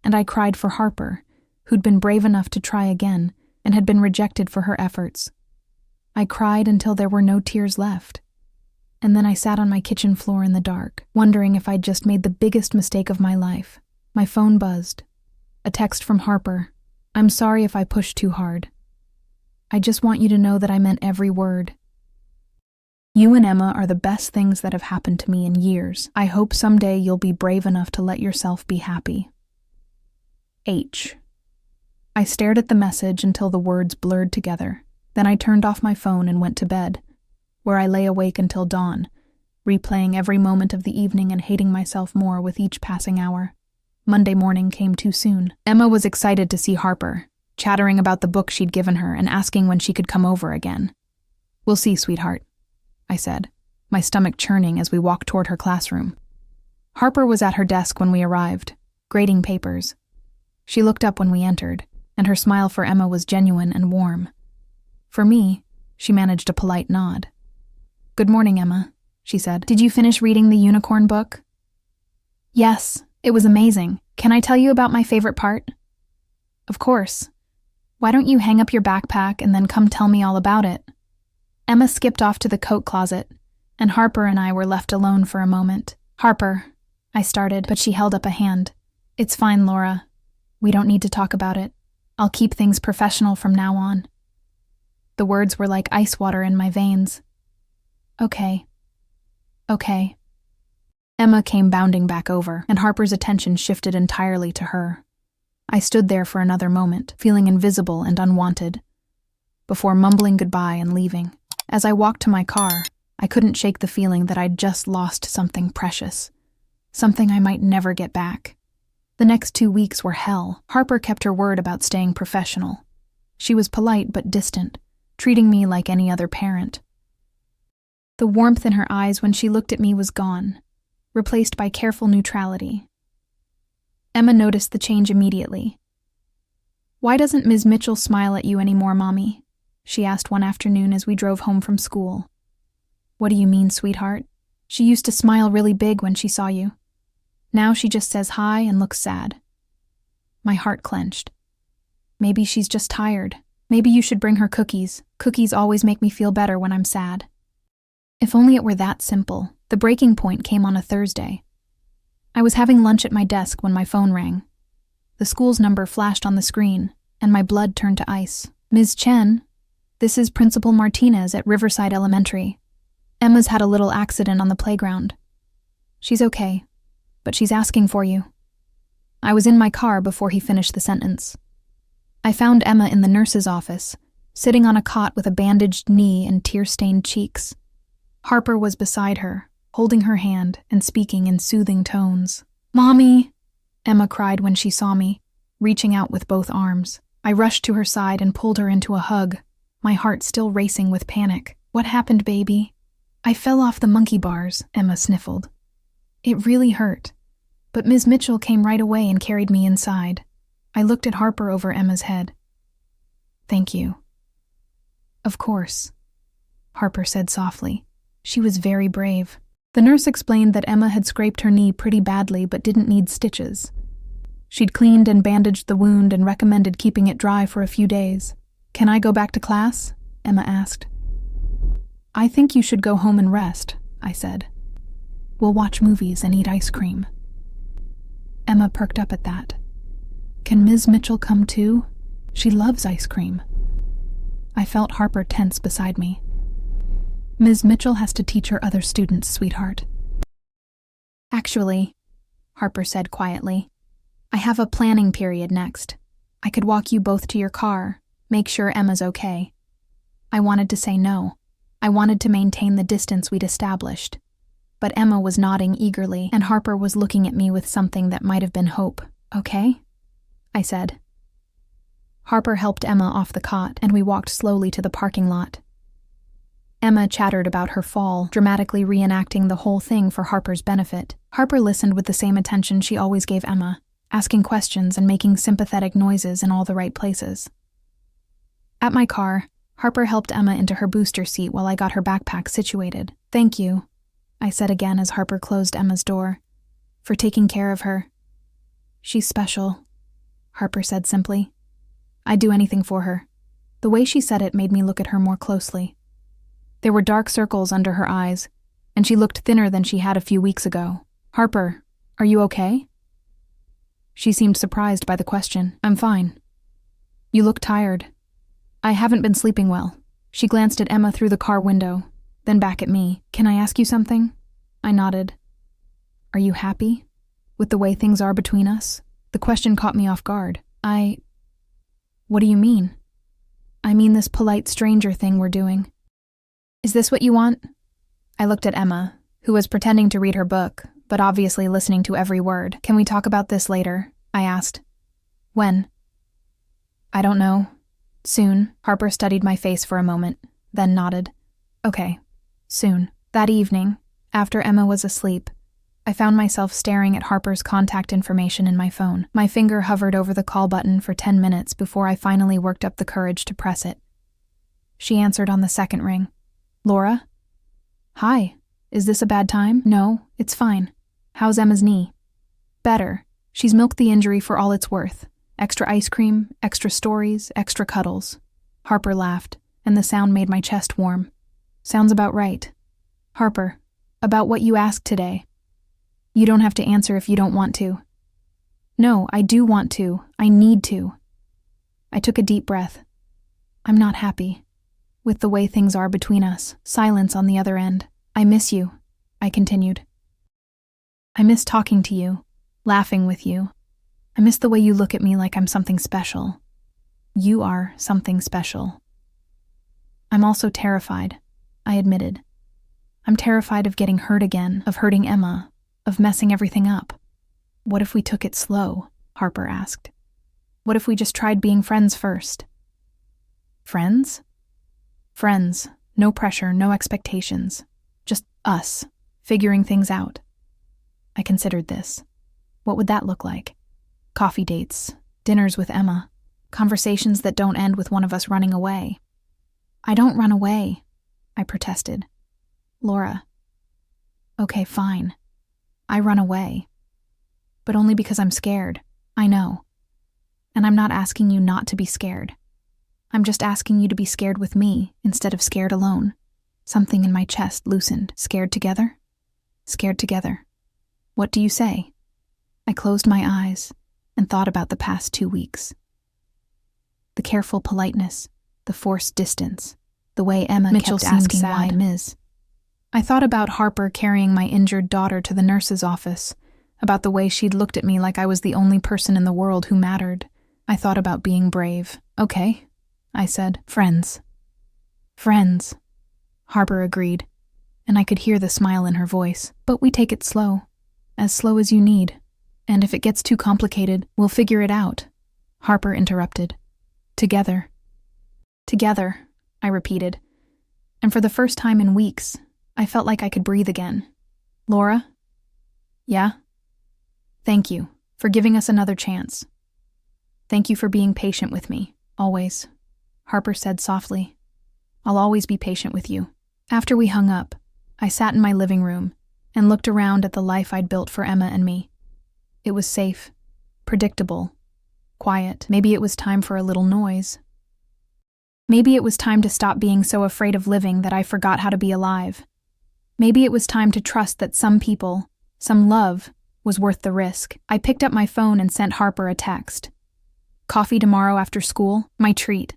And I cried for Harper, who'd been brave enough to try again and had been rejected for her efforts. I cried until there were no tears left. And then I sat on my kitchen floor in the dark, wondering if I'd just made the biggest mistake of my life. My phone buzzed. A text from Harper. I'm sorry if I pushed too hard. I just want you to know that I meant every word. You and Emma are the best things that have happened to me in years. I hope someday you'll be brave enough to let yourself be happy. H. I stared at the message until the words blurred together. Then I turned off my phone and went to bed, where I lay awake until dawn, replaying every moment of the evening and hating myself more with each passing hour. Monday morning came too soon. Emma was excited to see Harper, chattering about the book she'd given her and asking when she could come over again. We'll see, sweetheart, I said, my stomach churning as we walked toward her classroom. Harper was at her desk when we arrived, grading papers. She looked up when we entered, and her smile for Emma was genuine and warm. For me, she managed a polite nod. Good morning, Emma, she said. Did you finish reading the unicorn book? Yes, it was amazing. Can I tell you about my favorite part? Of course. Why don't you hang up your backpack and then come tell me all about it? Emma skipped off to the coat closet, and Harper and I were left alone for a moment. Harper, I started, but she held up a hand. It's fine, Laura. We don't need to talk about it. I'll keep things professional from now on. The words were like ice water in my veins. Okay. Emma came bounding back over, and Harper's attention shifted entirely to her. I stood there for another moment, feeling invisible and unwanted, before mumbling goodbye and leaving. As I walked to my car, I couldn't shake the feeling that I'd just lost something precious, something I might never get back. The next 2 weeks were hell. Harper kept her word about staying professional. She was polite but distant, treating me like any other parent. The warmth in her eyes when she looked at me was gone, replaced by careful neutrality. Emma noticed the change immediately. Why doesn't Ms. Mitchell smile at you anymore, Mommy? She asked one afternoon as we drove home from school. What do you mean, sweetheart? She used to smile really big when she saw you. Now she just says hi and looks sad. My heart clenched. Maybe she's just tired. Maybe you should bring her cookies. Cookies always make me feel better when I'm sad. If only it were that simple. The breaking point came on a Thursday. I was having lunch at my desk when my phone rang. The school's number flashed on the screen, and my blood turned to ice. Ms. Chen, this is Principal Martinez at Riverside Elementary. Emma's had a little accident on the playground. She's okay, but she's asking for you. I was in my car before he finished the sentence. I found Emma in the nurse's office, sitting on a cot with a bandaged knee and tear-stained cheeks. Harper was beside her, holding her hand and speaking in soothing tones. Mommy, Emma cried when she saw me, reaching out with both arms. I rushed to her side and pulled her into a hug, my heart still racing with panic. What happened, baby? I fell off the monkey bars, Emma sniffled. It really hurt, but Ms. Mitchell came right away and carried me inside. I looked at Harper over Emma's head. Thank you. Of course, Harper said softly. She was very brave. The nurse explained that Emma had scraped her knee pretty badly but didn't need stitches. She'd cleaned and bandaged the wound and recommended keeping it dry for a few days. Can I go back to class? Emma asked. I think you should go home and rest, I said. We'll watch movies and eat ice cream. Emma perked up at that. Can Ms. Mitchell come too? She loves ice cream. I felt Harper tense beside me. Ms. Mitchell has to teach her other students, sweetheart. Actually, Harper said quietly, I have a planning period next. I could walk you both to your car, make sure Emma's okay. I wanted to say no. I wanted to maintain the distance we'd established. But Emma was nodding eagerly, and Harper was looking at me with something that might have been hope. Okay? I said. Harper helped Emma off the cot, and we walked slowly to the parking lot. Emma chattered about her fall, dramatically reenacting the whole thing for Harper's benefit. Harper listened with the same attention she always gave Emma, asking questions and making sympathetic noises in all the right places. At my car, Harper helped Emma into her booster seat while I got her backpack situated. Thank you, I said again as Harper closed Emma's door, for taking care of her. She's special, Harper said simply. I'd do anything for her. The way she said it made me look at her more closely. There were dark circles under her eyes, and she looked thinner than she had a few weeks ago. Harper, are you okay? She seemed surprised by the question. I'm fine. You look tired. I haven't been sleeping well. She glanced at Emma through the car window, then back at me. Can I ask you something? I nodded. Are you happy with the way things are between us? The question caught me off guard. What do you mean? I mean this polite stranger thing we're doing. Is this what you want? I looked at Emma, who was pretending to read her book, but obviously listening to every word. Can we talk about this later? I asked. When? I don't know. Soon. Harper studied my face for a moment, then nodded. Okay, soon. That evening, after Emma was asleep, I found myself staring at Harper's contact information in my phone. My finger hovered over the call button for 10 minutes before I finally worked up the courage to press it. She answered on the second ring. Laura? Hi, Is this a bad time? No, it's fine. How's Emma's knee? Better. She's milked the injury for all it's worth. Extra ice cream, extra stories, extra cuddles. Harper laughed, and the sound made my chest warm. Sounds about right. Harper, about what you asked today. You don't have to answer if you don't want to. No, I do want to. I need to. I took a deep breath. I'm not happy with the way things are between us. Silence on the other end. I miss you, I continued. I miss talking to you, laughing with you. I miss the way you look at me like I'm something special. You are something special. I'm also terrified, I admitted. I'm terrified of getting hurt again, of hurting Emma, of messing everything up. What if we took it slow? Harper asked. What if we just tried being friends first? Friends? Friends. No pressure, no expectations. Just us, figuring things out. I considered this. What would that look like? Coffee dates, dinners with Emma, conversations that don't end with one of us running away. I don't run away, I protested. Laura. Okay, fine. I run away. But only because I'm scared. I know. And I'm not asking you not to be scared. I'm just asking you to be scared with me instead of scared alone. Something in my chest loosened. Scared together? Scared together. What do you say? I closed my eyes and thought about the past 2 weeks. The careful politeness, the forced distance, the way Emma kept asking why Ms. I thought about Harper carrying my injured daughter to the nurse's office, about the way she'd looked at me like I was the only person in the world who mattered. I thought about being brave. Okay, I said. Friends. Friends. Harper agreed, and I could hear the smile in her voice. But we take it slow as you need. And if it gets too complicated, we'll figure it out. Harper interrupted. Together. Together, I repeated. And for the first time in weeks, I felt like I could breathe again. Laura? Yeah? Thank you for giving us another chance. Thank you for being patient with me, always. Harper said softly. I'll always be patient with you. After we hung up, I sat in my living room and looked around at the life I'd built for Emma and me. It was safe, predictable, quiet. Maybe it was time for a little noise. Maybe it was time to stop being so afraid of living that I forgot how to be alive. Maybe it was time to trust that some people, some love, was worth the risk. I picked up my phone and sent Harper a text. Coffee tomorrow after school? My treat.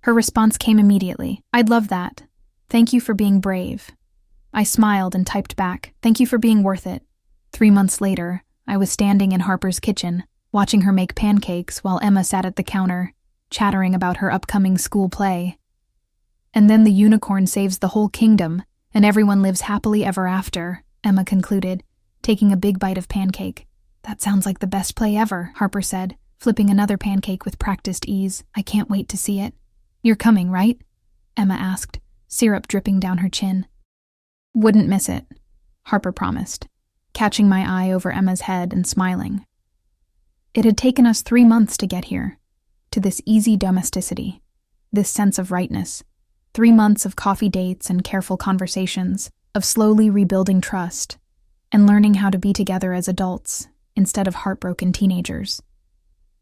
Her response came immediately. I'd love that. Thank you for being brave. I smiled and typed back. Thank you for being worth it. 3 months later, I was standing in Harper's kitchen, watching her make pancakes while Emma sat at the counter, chattering about her upcoming school play. And then the unicorn saves the whole kingdom, and everyone lives happily ever after, Emma concluded, taking a big bite of pancake. That sounds like the best play ever, Harper said, flipping another pancake with practiced ease. I can't wait to see it. You're coming, right? Emma asked, syrup dripping down her chin. Wouldn't miss it, Harper promised, catching my eye over Emma's head and smiling. It had taken us 3 months to get here, to this easy domesticity, this sense of rightness. 3 months of coffee dates and careful conversations, of slowly rebuilding trust, and learning how to be together as adults instead of heartbroken teenagers.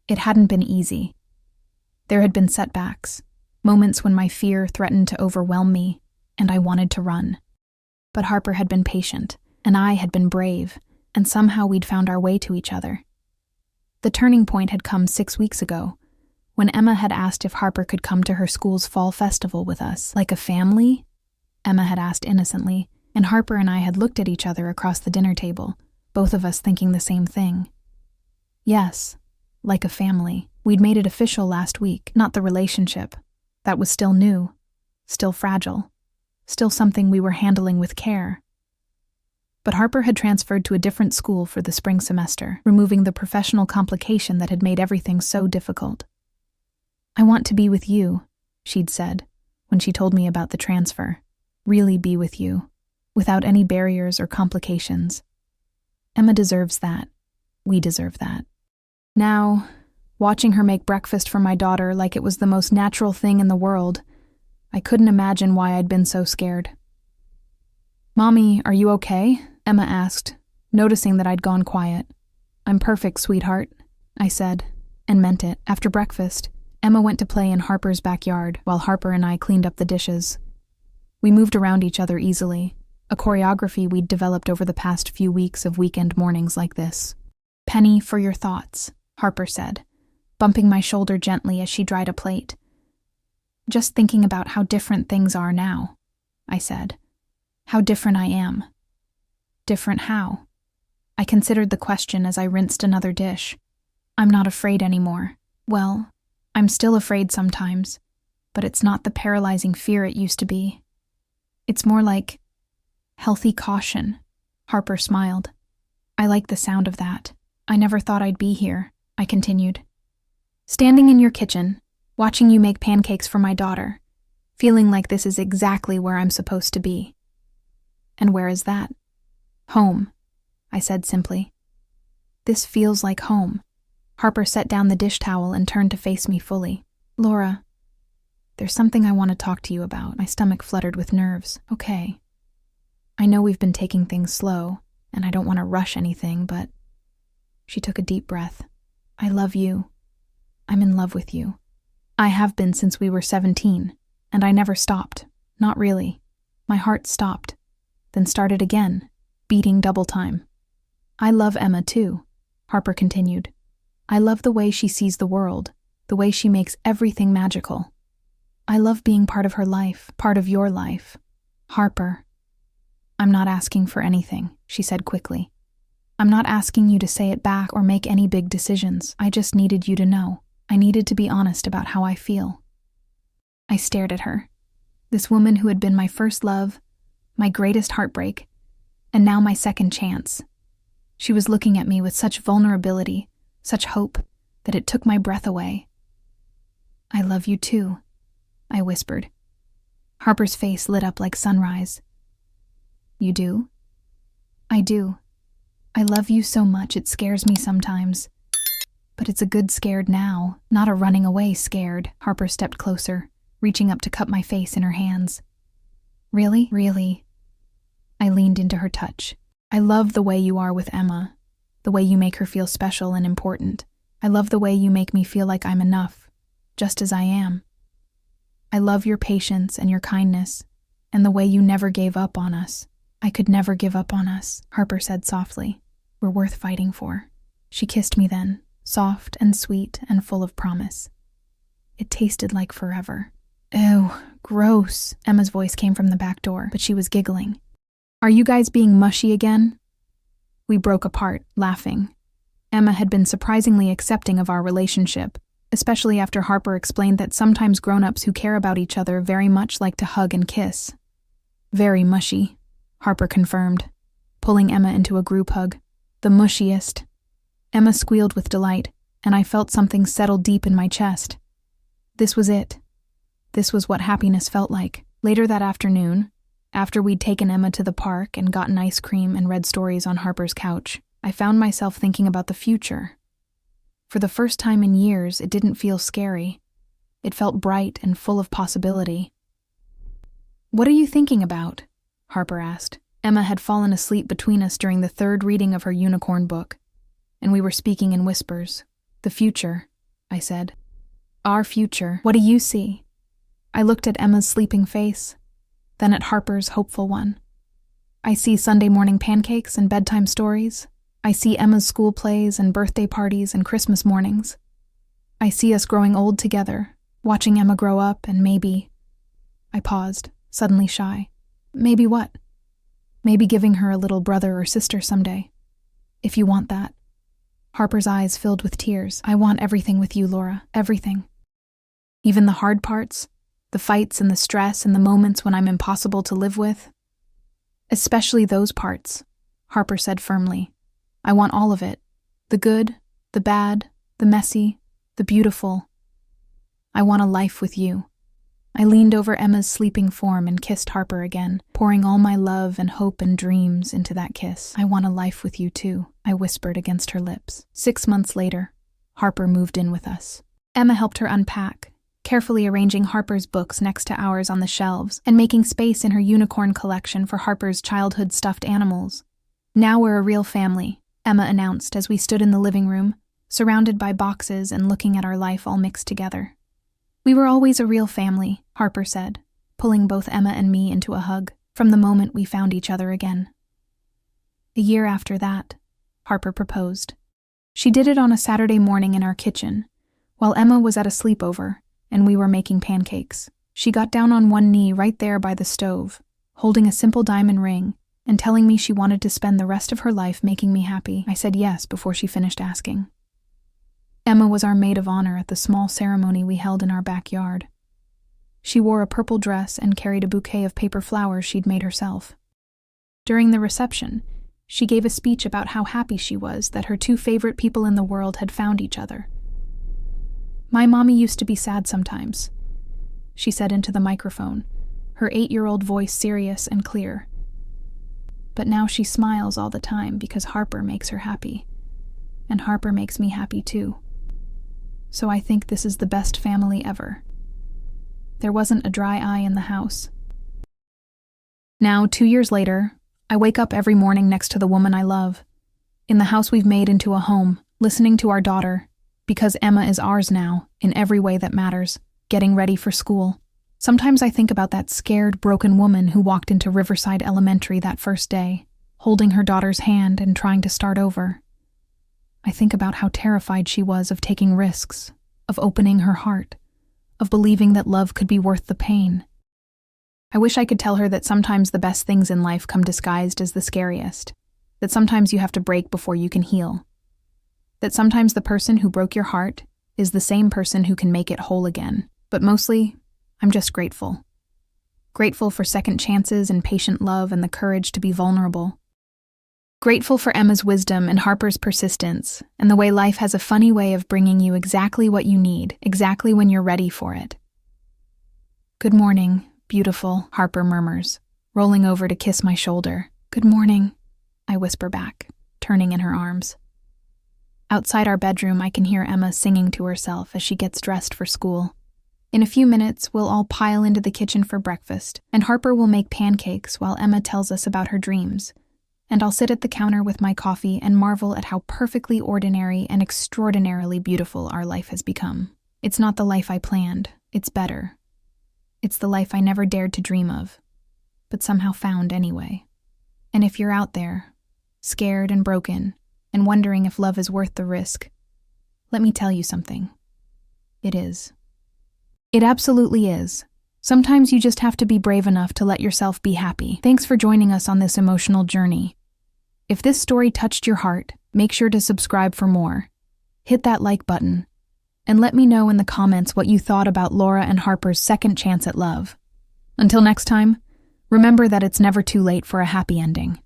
It hadn't been easy. There had been setbacks, moments when my fear threatened to overwhelm me, and I wanted to run. But Harper had been patient, and I had been brave, and somehow we'd found our way to each other. The turning point had come 6 weeks ago, when Emma had asked if Harper could come to her school's fall festival with us. Like a family? Emma had asked innocently, and Harper and I had looked at each other across the dinner table, both of us thinking the same thing. Yes, like a family. We'd made it official last week, not the relationship. That was still new, still fragile, still something we were handling with care. But Harper had transferred to a different school for the spring semester, removing the professional complication that had made everything so difficult. I want to be with you, she'd said, when she told me about the transfer. Really be with you, without any barriers or complications. Emma deserves that. We deserve that. Now, watching her make breakfast for my daughter like it was the most natural thing in the world, I couldn't imagine why I'd been so scared. "Mommy, are you okay?" Emma asked, noticing that I'd gone quiet. "I'm perfect, sweetheart," I said, and meant it. After breakfast, Emma went to play in Harper's backyard while Harper and I cleaned up the dishes. We moved around each other easily, a choreography we'd developed over the past few weeks of weekend mornings like this. "Penny, for your thoughts," Harper said, bumping my shoulder gently as she dried a plate. "Just thinking about how different things are now," I said. "How different I am." "Different how?" I considered the question as I rinsed another dish. "I'm not afraid anymore." "Well, I'm still afraid sometimes, but it's not the paralyzing fear it used to be. It's more like healthy caution." Harper smiled. "I like the sound of that. I never thought I'd be here," I continued. "Standing in your kitchen, watching you make pancakes for my daughter, feeling like this is exactly where I'm supposed to be." "And where is that?" "Home," I said simply. "This feels like home." Harper set down the dish towel and turned to face me fully. "Laura, there's something I want to talk to you about." My stomach fluttered with nerves. "Okay. I know we've been taking things slow, and I don't want to rush anything, but..." She took a deep breath. "I love you. I'm in love with you. I have been since we were 17, and I never stopped. Not really. My heart stopped, then started again, beating double time. I love Emma too," Harper continued. "I love the way she sees the world, the way she makes everything magical. I love being part of her life, part of your life." "Harper, I'm not asking for anything," she said quickly. "I'm not asking you to say it back or make any big decisions. I just needed you to know. I needed to be honest about how I feel." I stared at her. This woman who had been my first love, my greatest heartbreak, and now my second chance. She was looking at me with such vulnerability, such hope, that it took my breath away. "I love you too," I whispered. Harper's face lit up like sunrise. "You do?" "I do. I love you so much it scares me sometimes. But it's a good scared now, not a running away scared." Harper stepped closer, reaching up to cup my face in her hands. "Really? Really?" I leaned into her touch. "I love the way you are with Emma, the way you make her feel special and important. I love the way you make me feel like I'm enough, just as I am. I love your patience and your kindness, and the way you never gave up on us." "I could never give up on us," Harper said softly. "We're worth fighting for." She kissed me then, soft and sweet and full of promise. It tasted like forever. "Ew, gross," Emma's voice came from the back door, but she was giggling. "Are you guys being mushy again?" We broke apart, laughing. Emma had been surprisingly accepting of our relationship, especially after Harper explained that sometimes grown-ups who care about each other very much like to hug and kiss. "Very mushy," Harper confirmed, pulling Emma into a group hug. "The mushiest." Emma squealed with delight, and I felt something settle deep in my chest. This was it. This was what happiness felt like. Later that afternoon, after we'd taken Emma to the park and gotten ice cream and read stories on Harper's couch, I found myself thinking about the future. For the first time in years, it didn't feel scary. It felt bright and full of possibility. "What are you thinking about?" Harper asked. Emma had fallen asleep between us during the third reading of her unicorn book, and we were speaking in whispers. "The future," I said. "Our future. What do you see?" I looked at Emma's sleeping face, then at Harper's hopeful one. "I see Sunday morning pancakes and bedtime stories. I see Emma's school plays and birthday parties and Christmas mornings. I see us growing old together, watching Emma grow up and maybe..." I paused, suddenly shy. "Maybe what?" "Maybe giving her a little brother or sister someday. If you want that." Harper's eyes filled with tears. "I want everything with you, Laura. Everything. Even the hard parts, the fights and the stress and the moments when I'm impossible to live with. Especially those parts," Harper said firmly. "I want all of it. The good, the bad, the messy, the beautiful. I want a life with you." I leaned over Emma's sleeping form and kissed Harper again, pouring all my love and hope and dreams into that kiss. "I want a life with you too," I whispered against her lips. 6 months later, Harper moved in with us. Emma helped her unpack, carefully arranging Harper's books next to ours on the shelves and making space in her unicorn collection for Harper's childhood stuffed animals. "Now we're a real family," Emma announced as we stood in the living room, surrounded by boxes and looking at our life all mixed together. "We were always a real family," Harper said, pulling both Emma and me into a hug from the moment we found each other again. A year after that, Harper proposed. She did it on a Saturday morning in our kitchen, while Emma was at a sleepover and we were making pancakes. She got down on one knee right there by the stove, holding a simple diamond ring and telling me she wanted to spend the rest of her life making me happy. I said yes before she finished asking. Emma was our maid of honor at the small ceremony we held in our backyard. She wore a purple dress and carried a bouquet of paper flowers she'd made herself. During the reception, she gave a speech about how happy she was that her two favorite people in the world had found each other. "My mommy used to be sad sometimes," she said into the microphone, her 8-year-old voice serious and clear. "But now she smiles all the time because Harper makes her happy. And Harper makes me happy too. So I think this is the best family ever." There wasn't a dry eye in the house. Now, 2 years later, I wake up every morning next to the woman I love, in the house we've made into a home, listening to our daughter, because Emma is ours now, in every way that matters, getting ready for school. Sometimes I think about that scared, broken woman who walked into Riverside Elementary that first day, holding her daughter's hand and trying to start over. I think about how terrified she was of taking risks, of opening her heart, of believing that love could be worth the pain. I wish I could tell her that sometimes the best things in life come disguised as the scariest, that sometimes you have to break before you can heal, that sometimes the person who broke your heart is the same person who can make it whole again. But mostly, I'm just grateful. Grateful for second chances and patient love and the courage to be vulnerable. Grateful for Emma's wisdom and Harper's persistence, and the way life has a funny way of bringing you exactly what you need, exactly when you're ready for it. "Good morning, beautiful," Harper murmurs, rolling over to kiss my shoulder. "Good morning," I whisper back, turning in her arms. Outside our bedroom, I can hear Emma singing to herself as she gets dressed for school. In a few minutes, we'll all pile into the kitchen for breakfast, and Harper will make pancakes while Emma tells us about her dreams. And I'll sit at the counter with my coffee and marvel at how perfectly ordinary and extraordinarily beautiful our life has become. It's not the life I planned, it's better. It's the life I never dared to dream of, but somehow found anyway. And if you're out there, scared and broken, and wondering if love is worth the risk, let me tell you something. It is. It absolutely is. Sometimes you just have to be brave enough to let yourself be happy. Thanks for joining us on this emotional journey. If this story touched your heart, make sure to subscribe for more. Hit that like button, and let me know in the comments what you thought about Laura and Harper's second chance at love. Until next time, remember that it's never too late for a happy ending.